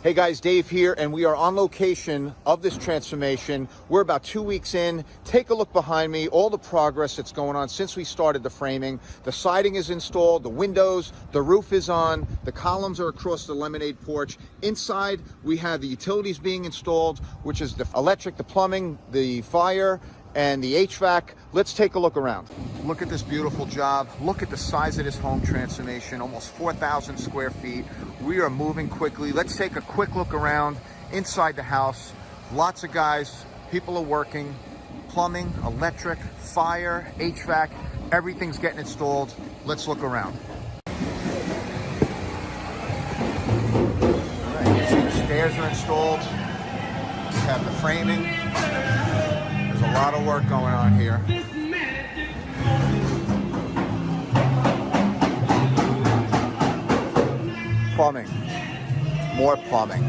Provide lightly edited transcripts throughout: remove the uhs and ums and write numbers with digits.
Hey guys, Dave here, and we are on location of this transformation. We're about 2 weeks in. Take a look behind me, all the progress that's going on since we started the framing. The siding is installed, the windows, the roof is on, the columns are across the lemonade porch. Inside, we have the utilities being installed, which is the electric, the plumbing, the fire, and the HVAC. Let's take a look around. Look at this beautiful job. Look at the size of this home transformation, almost 4,000 square feet. We are moving quickly. Let's take a quick look around inside the house. Lots of guys, people are working, plumbing, electric, fire, HVAC, everything's getting installed. Let's look around. All right, you see the stairs are installed. We have the framing. There's a lot of work going on here. Plumbing, more plumbing,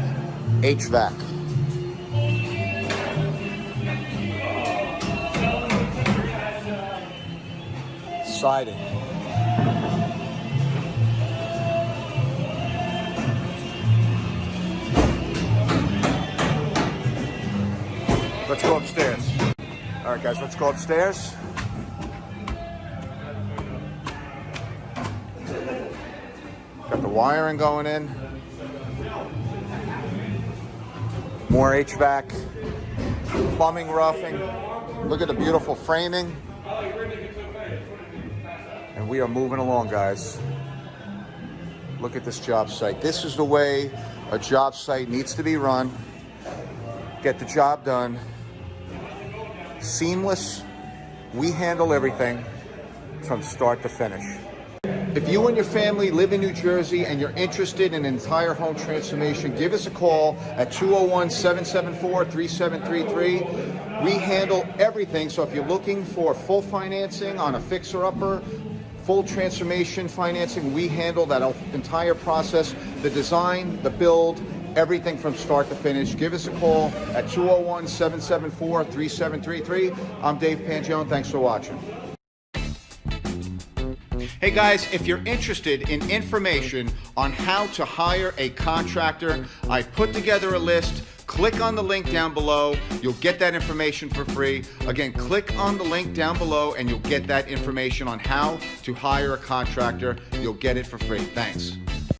HVAC. Siding. Let's go upstairs. All right, guys, let's go upstairs. Got the wiring going in. More HVAC, plumbing, roughing. Look at the beautiful framing. And we are moving along, guys. Look at this job site. This is the way a job site needs to be run. Get the job done. Seamless. We handle everything from start to finish. If you and your family live in New Jersey and you're interested in an entire home transformation, give us a call at 201-774-3733. We handle everything. So if you're looking for full financing on a fixer-upper, full transformation financing, we handle that entire process, the design, the build, everything from start to finish. Give us a call at 201-774-3733. I'm Dave Pangione. Thanks for watching. Hey guys, if you're interested in information on how to hire a contractor, I put together a list. Click on the link down below. You'll get that information for free. Again, click on the link down below and you'll get that information on how to hire a contractor. You'll get it for free. Thanks.